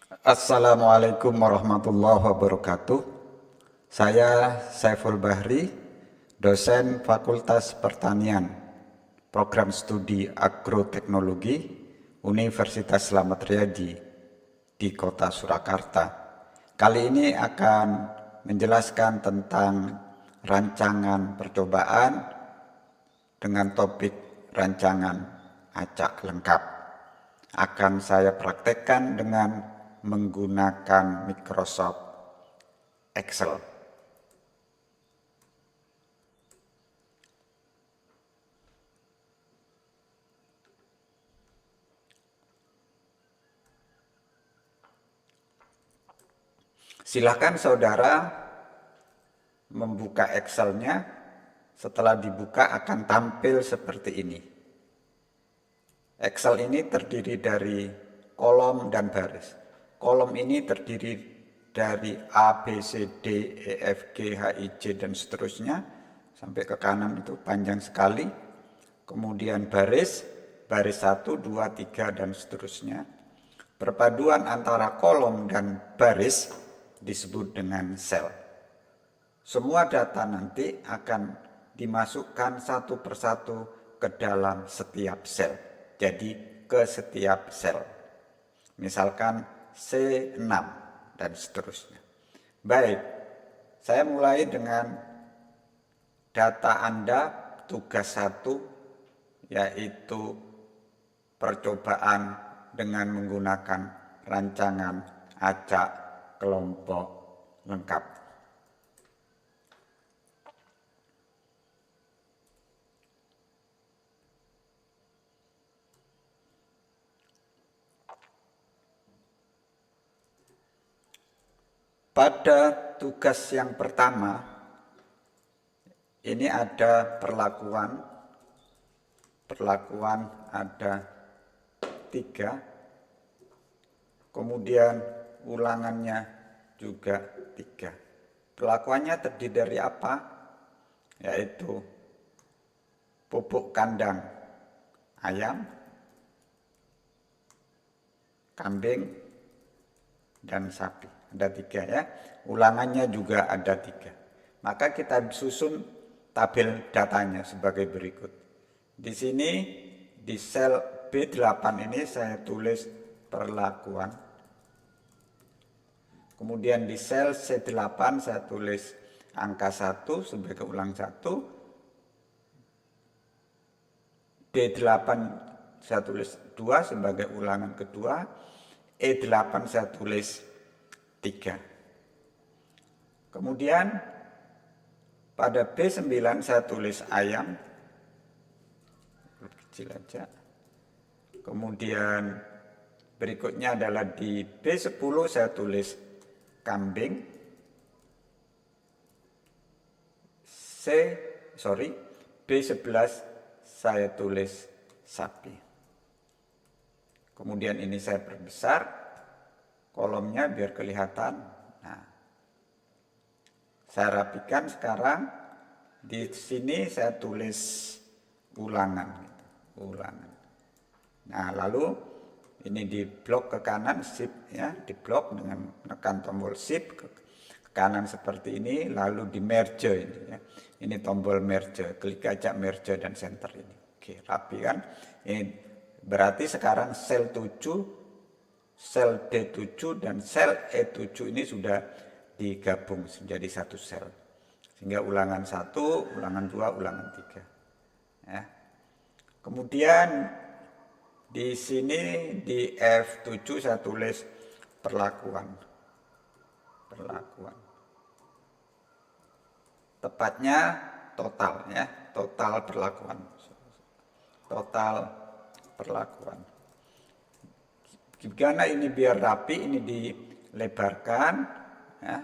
Assalamualaikum warahmatullahi wabarakatuh. Saya Saiful Bahri, dosen Fakultas Pertanian, Program Studi Agroteknologi, Universitas Slamet Riyadi di Kota Surakarta. Kali ini akan menjelaskan tentang rancangan percobaan dengan topik rancangan acak lengkap. Akan saya praktekkan dengan menggunakan Microsoft Excel. Silakan saudara membuka Excel-nya. Setelah dibuka akan tampil seperti ini. Excel ini terdiri dari kolom dan baris. Kolom ini terdiri dari A, B, C, D, E, F, G, H, I, J, dan seterusnya. Sampai ke kanan itu panjang sekali. Kemudian baris 1, 2, 3, dan seterusnya. Perpaduan antara kolom dan baris disebut dengan sel. Semua data nanti akan dimasukkan satu persatu ke dalam setiap sel. Jadi ke setiap sel. Misalkan C6 dan seterusnya. Baik, saya mulai dengan data Anda tugas 1, yaitu percobaan dengan menggunakan rancangan acak kelompok lengkap. Pada tugas yang pertama, ini ada perlakuan. Perlakuan ada 3. Kemudian ulangannya juga 3. Perlakuannya terdiri dari apa? Yaitu pupuk kandang ayam, kambing, dan sapi. Ada 3 ya. Ulangannya juga ada 3. Maka kita susun tabel datanya sebagai berikut. Di sini di sel B8 ini saya tulis perlakuan. Kemudian di sel C8 saya tulis angka 1 sebagai ulang 1. D8 saya tulis 2 sebagai ulangan kedua. E8 saya tulis 3. Kemudian pada B9 saya tulis ayam. Kecil aja. Kemudian berikutnya adalah di B10 saya tulis kambing. B11 saya tulis sapi. Kemudian ini saya perbesar kolomnya biar kelihatan. Nah, saya rapikan sekarang. Di sini saya tulis ulangan. Ulangan. Nah, lalu ini di blok ke kanan, shift ya, di blok dengan menekan tombol shift ke kanan seperti ini, lalu di merge ini ya. Ini tombol merge, klik aja merge dan center ini. Oke, rapi kan? Ini berarti sekarang sel 7, sel D7 dan sel E7 ini sudah digabung menjadi satu sel. Sehingga ulangan 1, ulangan 2, ulangan 3. Ya. Kemudian di sini di F7 saya tulis perlakuan. Perlakuan. Tepatnya total ya, total perlakuan. Total perlakuan. Gimana ini biar rapi, ini dilebarkan ya.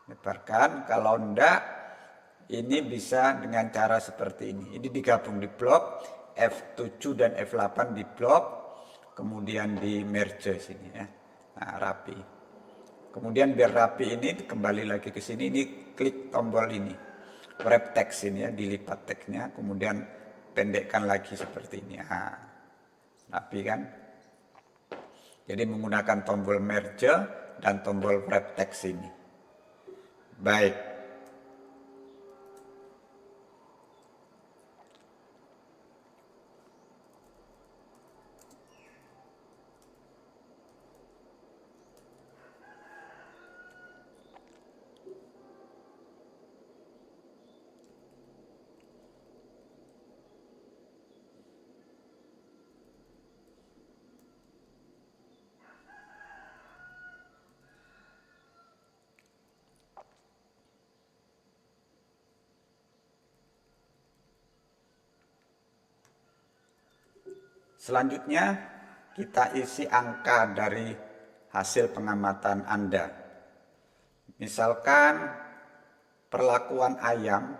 Lebarkan, kalau enggak ini bisa dengan cara seperti ini. Ini digabung di blok F7 dan F8 di blok, kemudian di merge sini ya. Nah, rapi. Kemudian biar rapi ini kembali lagi ke sini, ini klik tombol ini. Wrap text ini ya, dilipat teksnya, kemudian pendekkan lagi seperti ini. Nah, rapi kan? Jadi menggunakan tombol merge dan tombol wrap text ini. Baik. Selanjutnya kita isi angka dari hasil pengamatan Anda. Misalkan perlakuan ayam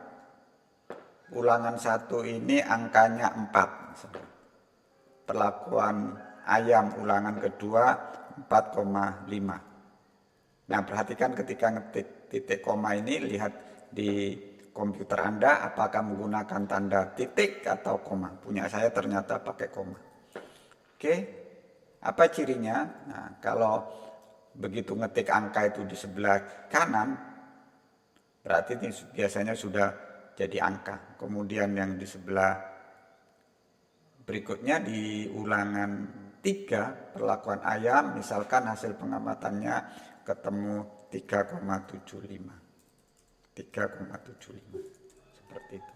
ulangan 1 ini angkanya 4. Perlakuan ayam ulangan kedua 4,5. Nah, perhatikan ketika ngetik titik koma ini, lihat di komputer Anda apakah menggunakan tanda titik atau koma. Punya saya ternyata pakai koma. Oke, apa cirinya? Nah, kalau begitu ngetik angka itu di sebelah kanan, berarti ini biasanya sudah jadi angka. Kemudian yang di sebelah berikutnya di ulangan 3, perlakuan ayam, misalkan hasil pengamatannya ketemu 3,75. 3,75. Seperti itu.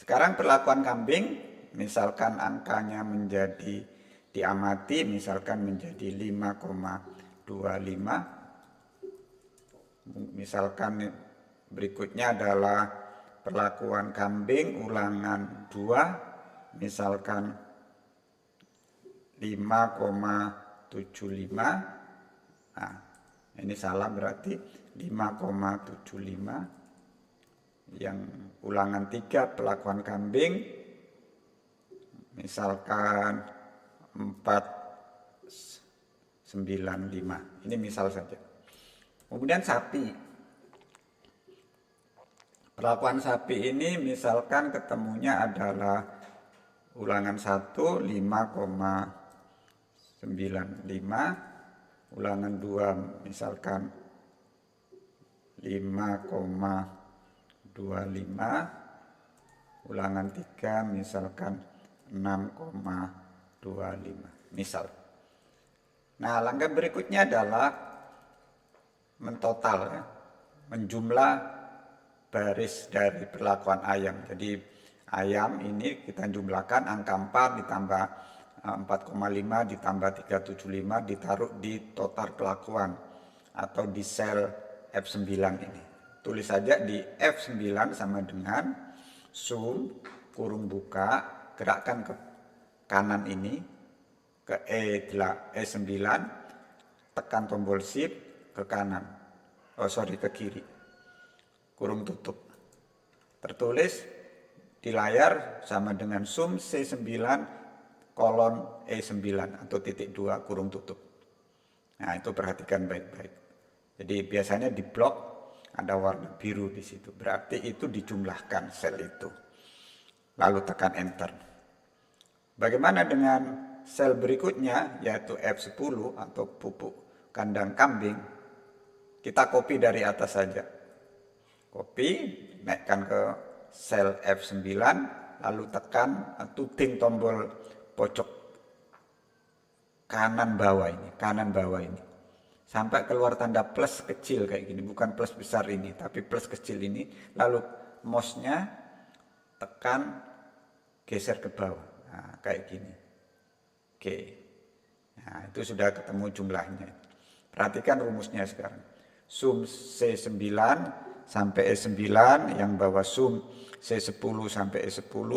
Sekarang perlakuan kambing, misalkan angkanya menjadi diamati misalkan menjadi 5,25. Misalkan berikutnya adalah perlakuan kambing ulangan 2, misalkan 5,75. Nah, ini salah berarti 5,75. Yang ulangan 3 perlakuan kambing misalkan 4,95. Ini misal saja. Kemudian sapi. Perlakuan sapi ini misalkan ketemunya adalah ulangan 1 5,95, ulangan 2 misalkan 5,25, ulangan 3 misalkan 6,25 misal. Nah, langkah berikutnya adalah mentotal ya, menjumlah baris dari perlakuan ayam. Jadi ayam ini kita jumlahkan angka 4 ditambah 4,5 ditambah 375 ditaruh di total perlakuan atau di sel F9 ini. Tulis saja di F9 sama dengan sum kurung buka, gerakkan ke kanan ini ke E9, tekan tombol shift ke kanan, ke kiri, kurung tutup. Tertulis di layar sama dengan sum C9 kolon E9 atau titik 2 kurung tutup. Nah, itu perhatikan baik-baik. Jadi biasanya di blok ada warna biru di situ, berarti itu dijumlahkan sel itu. Lalu tekan enter. Bagaimana dengan sel berikutnya yaitu F10 atau pupuk kandang kambing? Kita copy dari atas saja. Copy, naikkan ke sel F9, lalu tekan tuding tombol pojok kanan bawah ini. Sampai keluar tanda plus kecil kayak gini, bukan plus besar ini, tapi plus kecil ini. Lalu mouse-nya tekan geser ke bawah. Nah, kayak gini. Oke. Nah, itu sudah ketemu jumlahnya. Perhatikan rumusnya sekarang. Sum C9 sampai E9, yang bawah sum C10 sampai E10,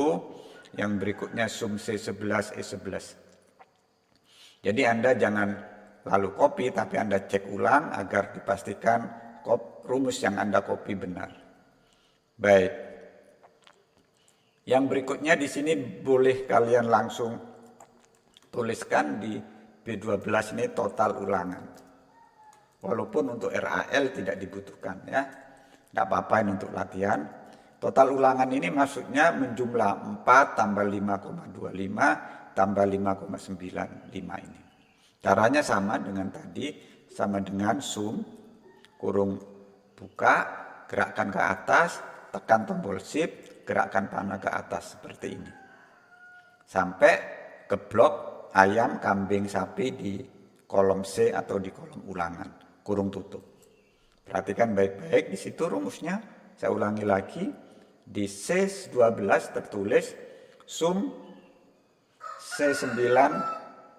yang berikutnya sum C11 E11. Jadi Anda jangan lalu copy, tapi Anda cek ulang agar dipastikan rumus yang Anda copy benar. Baik. Yang berikutnya di sini boleh kalian langsung tuliskan di B12 ini total ulangan. Walaupun untuk RAL tidak dibutuhkan ya. Tidak apa-apa ini untuk latihan. Total ulangan ini maksudnya menjumlah 4 tambah 5,25 tambah 5,95 ini. Caranya sama dengan tadi, sama dengan zoom, kurung buka, gerakkan ke atas, tekan tombol shift, gerakkan panah ke atas seperti ini. Sampai ke blok ayam, kambing, sapi di kolom C atau di kolom ulangan, kurung tutup. Perhatikan baik-baik di situ rumusnya. Saya ulangi lagi. Di C12 tertulis sum C9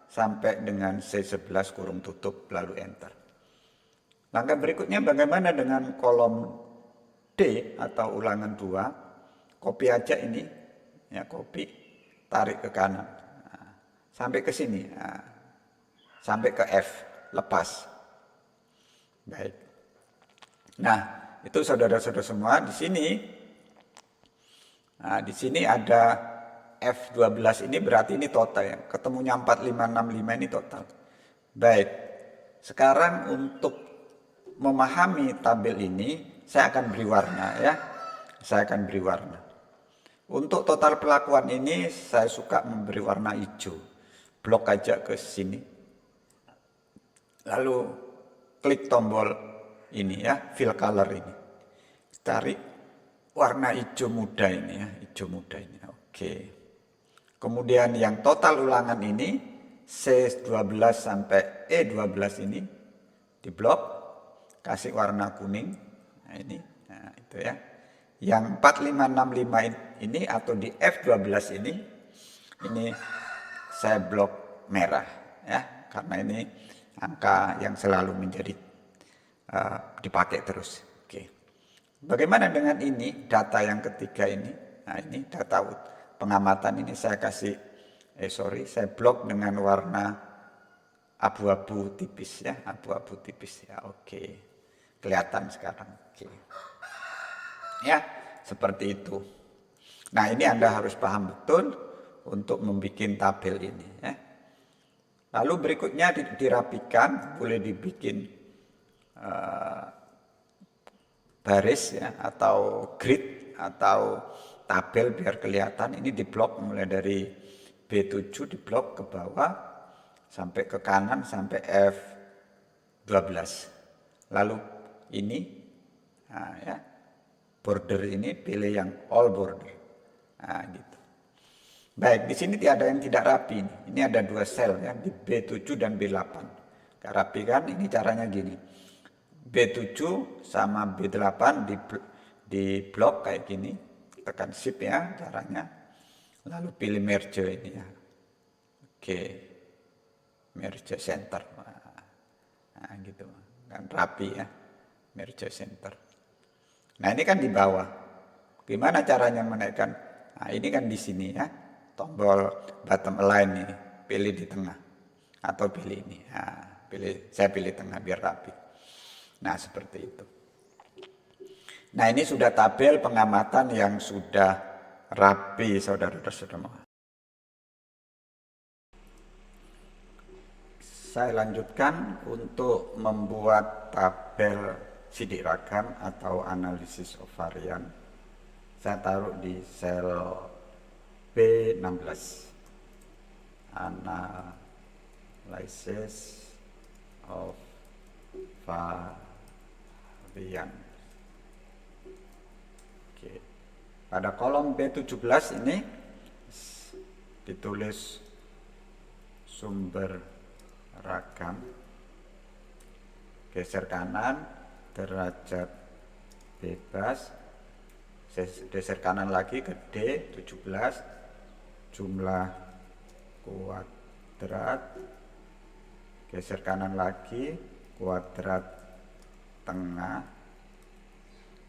sampai dengan C11 kurung tutup lalu enter. Langkah berikutnya bagaimana dengan kolom D atau ulangan 2? Copy aja ini. Ya, copy, tarik ke kanan. Nah, sampai ke sini. Nah, sampai ke F, lepas. Baik. Nah, itu saudara-saudara semua di sini. Nah, di sini ada F12 ini berarti ini total ya. Ketemunya 4565 ini total. Baik. Sekarang untuk memahami tabel ini saya akan beri warna ya. Saya akan beri warna. Untuk total pelakuan ini saya suka memberi warna hijau. Blok aja ke sini. Lalu klik tombol ini ya, fill color ini. Cari warna hijau muda ini ya, hijau muda ini. Oke. Kemudian yang total ulangan ini C12 sampai E12 ini di blok kasih warna kuning. Nah, ini. Nah, itu ya. Yang 4565 ini atau di F12 ini saya blok merah ya, karena ini angka yang selalu menjadi dipakai terus. Oke. Bagaimana dengan ini data yang ketiga ini? Nah, ini data pengamatan ini saya kasih saya blok dengan warna abu-abu tipis ya, abu-abu tipis ya. Oke. Kelihatan sekarang. Oke. Ya, seperti itu. Nah, ini Anda harus paham betul untuk membuat tabel ini ya. Lalu berikutnya dirapikan, boleh dibikin baris ya atau grid atau tabel biar kelihatan. Ini diblok mulai dari B7 diblok ke bawah sampai ke kanan sampai F12. Lalu ini nah, ya, border ini pilih yang all border. Nah, gitu. Baik, di sini ada yang tidak rapi. Ini ada dua sel ya, di B7 dan B8. Gak rapi kan? Ini caranya gini. B7 sama B8 di blok kayak gini. Tekan shift ya caranya. Lalu pilih merge ini ya. Oke. Merge center. Nah, gitu. Kan rapi ya. Merge center. Nah, ini kan di bawah. Gimana caranya menaikkan? Nah, ini kan di sini ya. Tombol bottom align ini, pilih di tengah atau pilih ini. Nah, saya pilih tengah biar rapi. Nah, seperti itu. Nah, ini sudah tabel pengamatan yang sudah rapi, saudara-saudara. Saya lanjutkan untuk membuat tabel sidik ragam atau analisis of varian. Saya taruh di sel B16, analysis of varian. Oke. Pada kolom B17 ini ditulis sumber ragam, geser kanan, derajat bebas, geser kanan lagi ke D17, jumlah kuadrat, geser kanan lagi, kuadrat tengah,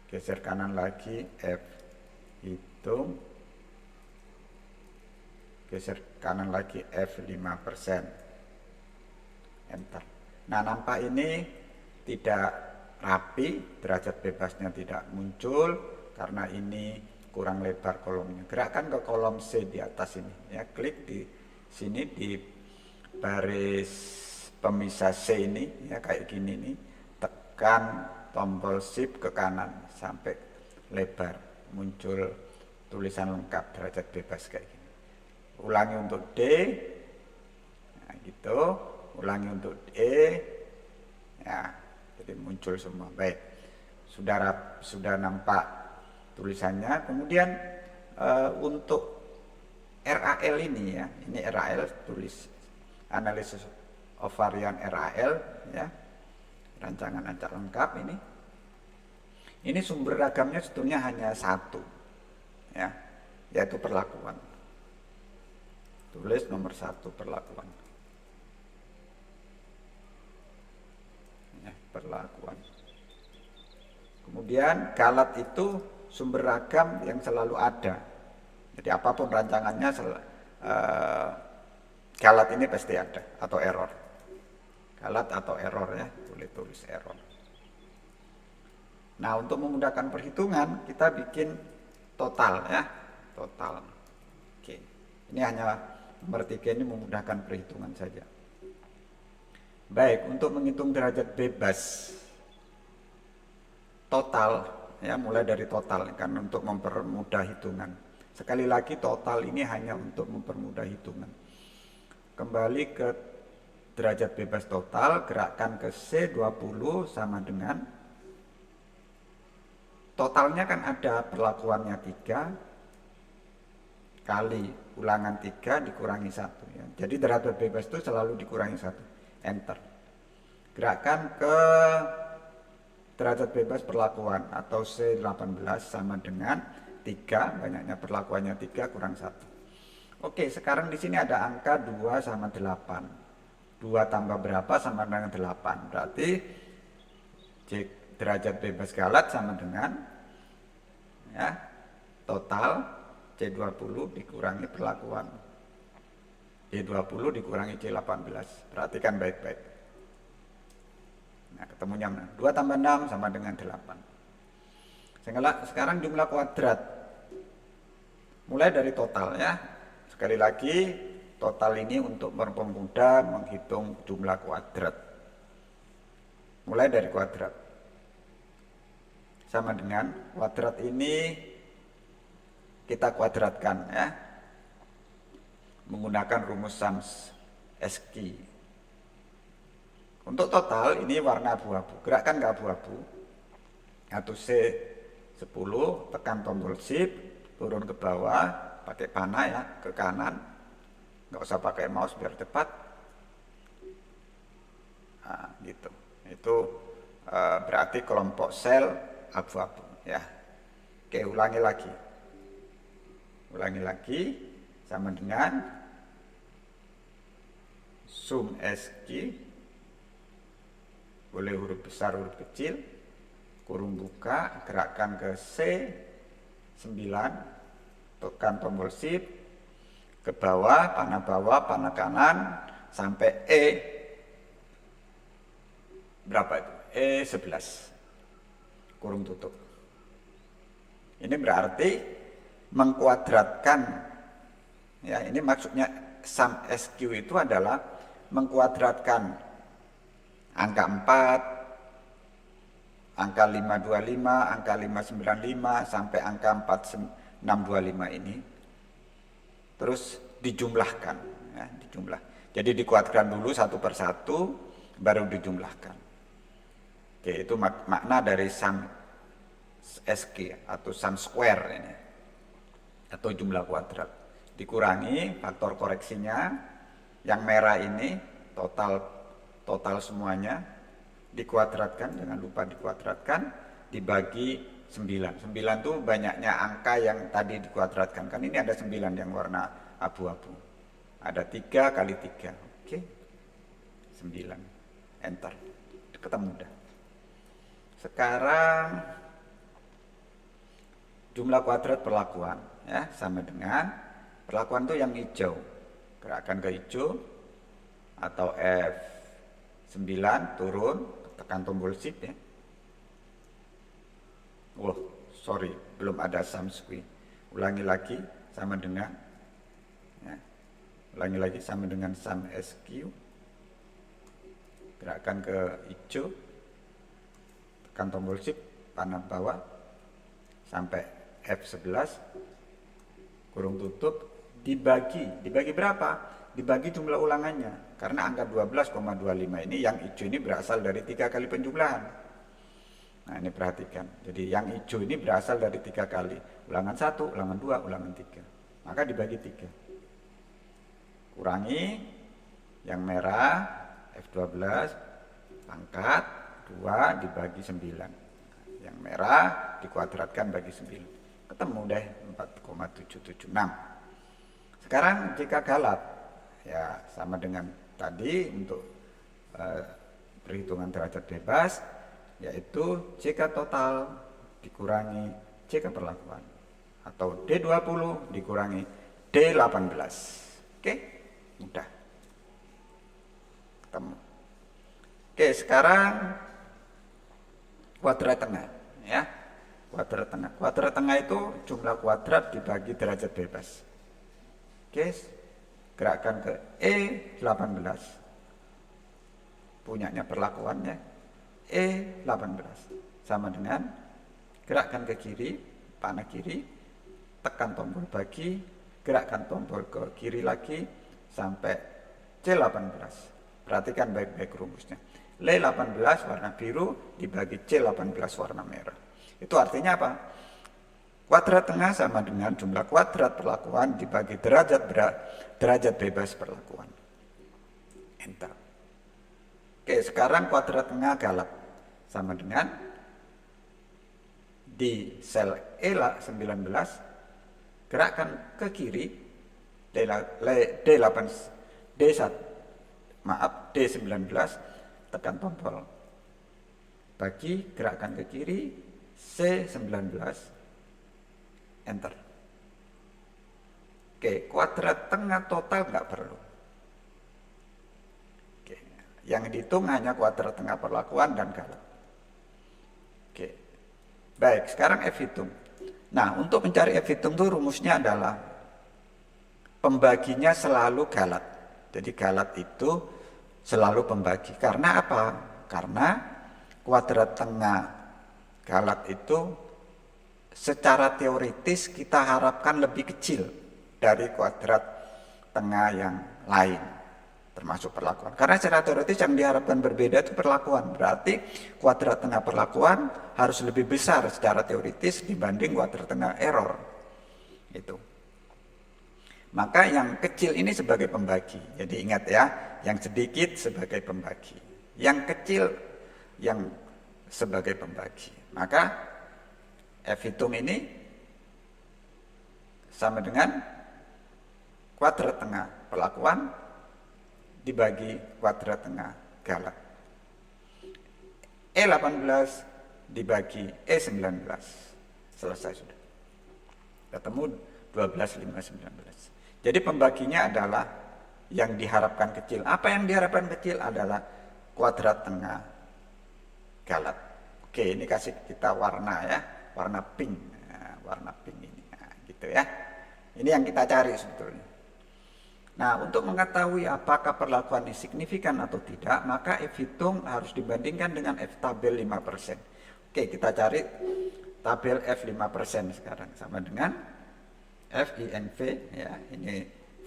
geser kanan lagi, F hitung, geser kanan lagi, F 5%, enter. Nah, nampak ini tidak rapi, derajat bebasnya tidak muncul, karena ini kurang lebar kolomnya. Gerakkan ke kolom C di atas ini ya, klik di sini di baris pemisah C ini ya, kayak gini nih, tekan tombol shift ke kanan sampai lebar, muncul tulisan lengkap derajat bebas kayak gini. Ulangi untuk D. Nah, gitu. ulangi untuk E, ya, jadi muncul semua. Baik, sudah nampak tulisannya. Kemudian untuk RAL ini ya, ini RAL, tulis analisis of varian RAL ya, rancangan acak lengkap ini. Ini sumber ragamnya sebetulnya hanya satu ya, yaitu perlakuan. Tulis nomor 1 perlakuan. Ya, perlakuan. Kemudian galat itu sumber ragam yang selalu ada. Jadi apapun rancangannya, galat ini pasti ada, atau error. Galat atau error ya, tulis error. Nah, untuk memudahkan perhitungan, kita bikin total ya, total. Oke, ini hanya nomor 3 ini memudahkan perhitungan saja. Baik, untuk menghitung derajat bebas total ya, mulai dari total kan untuk mempermudah hitungan. Sekali lagi total ini hanya untuk mempermudah hitungan. Kembali ke derajat bebas total, gerakkan ke C20 sama dengan totalnya kan ada perlakuannya 3 kali ulangan 3 dikurangi 1 ya. Jadi derajat bebas itu selalu dikurangi 1. Enter. Gerakkan ke derajat bebas perlakuan atau C18 sama dengan 3, banyaknya perlakuannya 3 kurang 1. Oke, sekarang di sini ada angka 2 sama 8. 2 tambah berapa sama dengan 8. Berarti derajat bebas galat sama dengan ya, total C20 dikurangi perlakuan. C20 dikurangi C18. Perhatikan baik-baik. Nah, ketemunya mana? 2 tambah 6 sama dengan 8. Sekarang jumlah kuadrat. Mulai dari total ya. Sekali lagi, total ini untuk mempermudah menghitung jumlah kuadrat. Mulai dari kuadrat. Sama dengan kuadrat ini kita kuadratkan ya, menggunakan rumus Sums SQ. Untuk total ini warna abu-abu, gerakkan ke abu-abu atau C10, tekan tombol shift, turun ke bawah, pakai panah ya, ke kanan, nggak usah pakai mouse biar cepat. Nah, gitu. Itu berarti kelompok sel abu-abu ya. Oke, ulangi lagi sama dengan sum SQ, boleh huruf besar huruf kecil, kurung buka, gerakkan ke C9, tekan tombol shift, ke bawah, panah kanan sampai E berapa itu? E11, kurung tutup. Ini berarti mengkuadratkan ya, ini maksudnya sum SQ itu adalah mengkuadratkan angka 4, angka 525, angka 595 sampai angka 4625 ini terus dijumlahkan ya, jadi dikuadratkan dulu satu persatu baru dijumlahkan. Oke, itu makna dari sum SQ atau sum square ini, atau jumlah kuadrat. Dikurangi faktor koreksinya, yang merah ini total semuanya, dikuadratkan, jangan lupa dikuadratkan, dibagi 9. 9 itu banyaknya angka yang tadi dikuadratkan. Kan ini ada 9 yang warna abu-abu. Ada 3 kali 3. Oke. 9. Enter. Ketemu dah. Sekarang jumlah kuadrat perlakuan ya, sama dengan perlakuan itu yang hijau. Gerakkan ke hijau atau F9, turun, tekan tombol shift ya. Sorry, belum ada sum SQ. Ulangi lagi sama dengan ya. Ulangi lagi sama dengan sum SQ. Gerakkan ke hijau, tekan tombol shift, panah bawah sampai F11, kurung tutup, dibagi berapa? Dibagi jumlah ulangannya. Karena angka 12,25 ini yang hijau ini berasal dari 3 kali penjumlahan. Nah ini perhatikan. Jadi yang hijau ini berasal dari 3 kali. Ulangan 1, ulangan 2, ulangan 3. Maka dibagi 3. Kurangi yang merah F12 pangkat 2 dibagi 9. Yang merah dikuadratkan bagi 9. Ketemu deh 4,776. Sekarang jika galat, ya sama dengan tadi untuk perhitungan derajat bebas, yaitu JK total dikurangi JK perlakuan, atau D20 dikurangi D18. Oke, mudah. Ketemu. Oke, sekarang kuadrat tengah, ya. Kuadrat tengah. Kuadrat tengah itu jumlah kuadrat dibagi derajat bebas. Oke, gerakkan ke E18. Punyanya perlakuannya E18. Sama dengan gerakkan ke kiri, panah kiri, tekan tombol bagi, gerakkan tombol ke kiri lagi sampai C18. Perhatikan baik-baik rumusnya. L18 warna biru dibagi C18 warna merah. Itu artinya apa? Kuadrat tengah sama dengan jumlah kuadrat perlakuan dibagi derajat bebas perlakuan. Enter. Oke, sekarang kuadrat tengah galat. Sama dengan di sel E19 gerakkan ke kiri D19 tekan tombol bagi, gerakkan ke kiri C19 enter. Oke, kuadrat tengah total nggak perlu. Oke, yang dihitung hanya kuadrat tengah perlakuan dan galat. Oke, baik, sekarang F hitung. Nah, untuk mencari F hitung itu rumusnya adalah pembaginya selalu galat. Jadi galat itu selalu pembagi. Karena apa? Karena kuadrat tengah galat itu secara teoritis kita harapkan lebih kecil dari kuadrat tengah yang lain, termasuk perlakuan. Karena secara teoritis yang diharapkan berbeda itu perlakuan. Berarti kuadrat tengah perlakuan harus lebih besar secara teoritis dibanding kuadrat tengah error. Itu. Maka yang kecil ini sebagai pembagi. Jadi ingat ya, yang sedikit sebagai pembagi, yang kecil yang sebagai pembagi. Maka F hitung ini sama dengan kuadrat tengah perlakuan dibagi kuadrat tengah galat. E18 dibagi E19. Selesai sudah. Ketemu 12,519. Jadi pembaginya adalah yang diharapkan kecil. Apa yang diharapkan kecil adalah kuadrat tengah galat. Oke, ini kasih kita warna ya. Warna pink, nah, warna pink ini, nah, gitu ya. Ini yang kita cari sebetulnya. Nah, untuk mengetahui apakah perlakuan ini signifikan atau tidak, maka F hitung harus dibandingkan dengan F tabel 5%. Oke, kita cari tabel F 5% sekarang, sama dengan FINV ya. Ini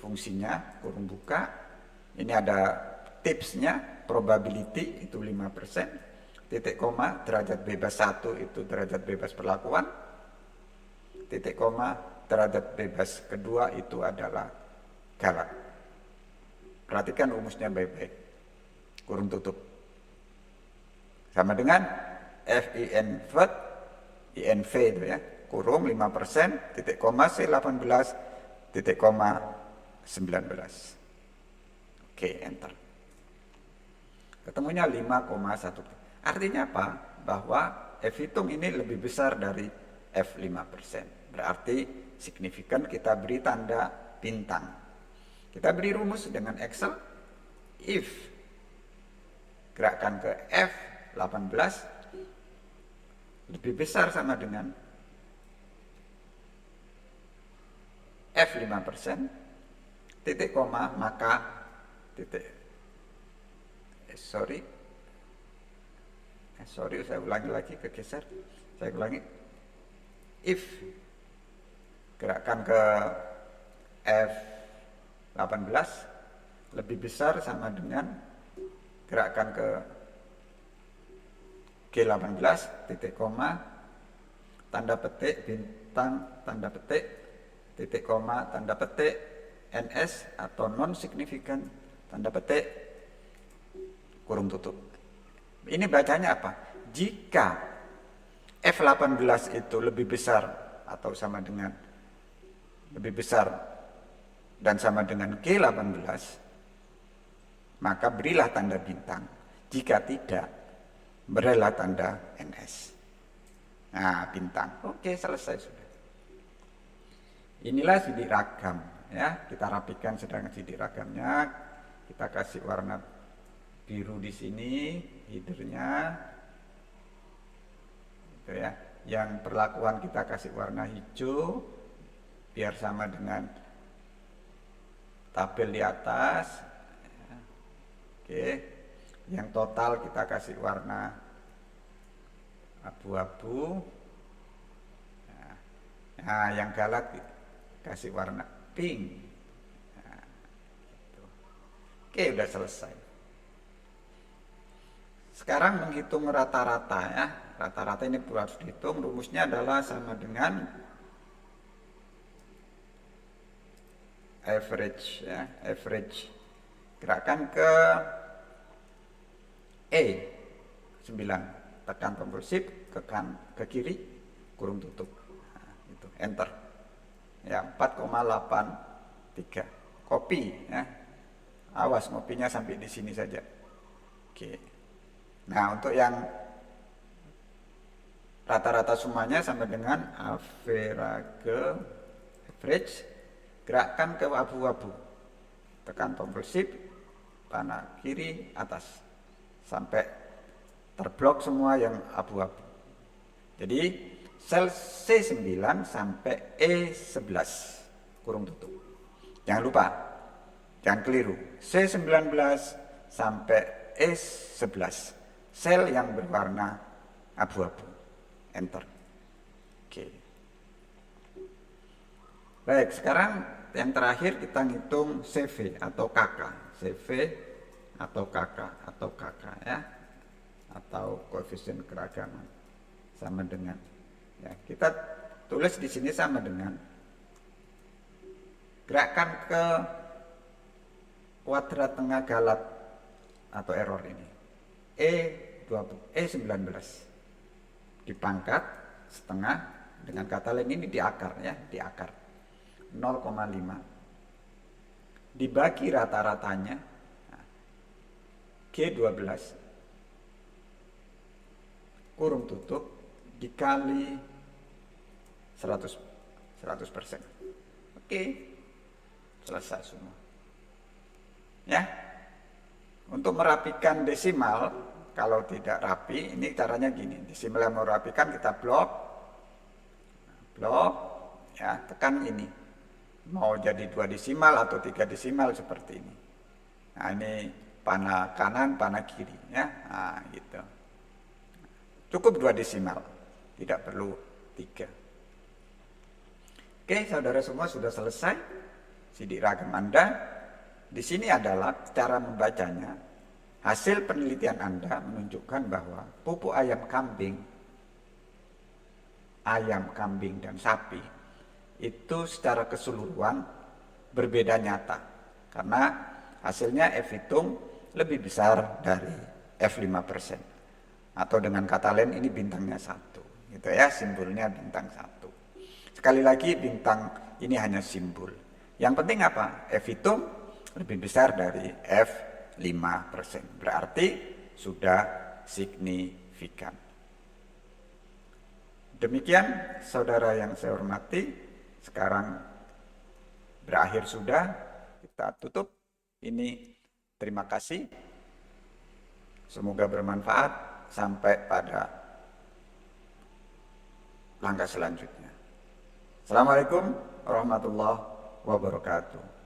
fungsinya kurung buka. Ini ada tipsnya, probability itu 5%. Titik koma derajat bebas 1 itu derajat bebas perlakuan. Titik koma derajat bebas kedua itu adalah galat. Perhatikan rumusnya baik-baik. Kurung tutup. Sama dengan FINV itu ya. Kurung 5%, titik koma C18, titik koma 19. Oke, enter. Ketemunya 5,1. Artinya apa? Bahwa F hitung ini lebih besar dari F 5%. Berarti signifikan kita beri tanda bintang. Kita beri rumus dengan Excel. If gerakkan ke F 18 lebih besar sama dengan F 5%, titik koma, maka titik. Sorry, saya ulangi lagi, kegeser. Saya ulangi. If gerakkan ke F18 lebih besar sama dengan gerakan ke G18 titik koma tanda petik bintang tanda petik titik koma tanda petik NS atau non signifikan tanda petik kurung tutup. Ini bacanya apa? Jika F18 itu lebih besar atau sama dengan lebih besar dan sama dengan G18, maka berilah tanda bintang. Jika tidak, berilah tanda NS. Nah, bintang. Oke, selesai sudah. Inilah sidik ragam ya. Kita rapikan sedang sidik ragamnya. Kita kasih warna biru di sini, headernya. Gitu ya. Yang perlakuan kita kasih warna hijau biar sama dengan tabel di atas. Oke. Yang total kita kasih warna abu-abu. Nah, yang galak kasih warna pink. Nah, gitu. Oke, udah selesai. Sekarang menghitung rata-rata ya. Rata-rata ini harus dihitung. Rumusnya adalah sama dengan average ya, average gerakan ke E9, tekan tombol shift ke kiri kurung tutup. Nah, itu enter. Ya, 4,83. Copy ya. Awas ngopinya sampai di sini saja. Oke. Nah, untuk yang rata-rata semuanya sama dengan average gerakan ke abu-abu. Tekan tombol shift panah kiri atas sampai terblok semua yang abu-abu. Jadi sel C9 sampai E11 kurung tutup. Jangan lupa, jangan keliru. C19 sampai E11 sel yang berwarna abu-abu. Enter. Oke. Baik, sekarang yang terakhir kita ngitung CV atau KK. CV atau KK atau KK ya. Atau koefisien keragaman. Sama dengan ya, kita tulis di sini sama dengan gerakan ke kuadrat tengah galat atau error ini. E19 dipangkat setengah dengan kata lain ini di akar ya, di akar 0,5 dibagi rata-ratanya G12 kurung tutup dikali 100%. Oke, selesai semua. Ya, untuk merapikan desimal, kalau tidak rapi, ini caranya gini. Desimal yang mau rapikan kita blok, ya tekan ini. Mau jadi 2 desimal atau 3 desimal seperti ini. Nah ini panah kanan, panah kiri, ya. Nah gitu. Cukup 2 desimal, tidak perlu 3. Oke, saudara semua sudah selesai sidik ragam Anda. Di sini adalah cara membacanya. Hasil penelitian Anda menunjukkan bahwa pupuk ayam kambing dan sapi itu secara keseluruhan berbeda nyata. Karena hasilnya F hitung lebih besar dari F5%. Atau dengan kata lain ini bintangnya 1. Gitu ya, simbolnya bintang 1. Sekali lagi bintang ini hanya simbol. Yang penting apa? F hitung lebih besar dari F5%. Berarti sudah signifikan. Demikian saudara yang saya hormati. Sekarang berakhir sudah. Kita tutup. Ini terima kasih. Semoga bermanfaat. Sampai pada langkah selanjutnya. Assalamualaikum warahmatullahi wabarakatuh.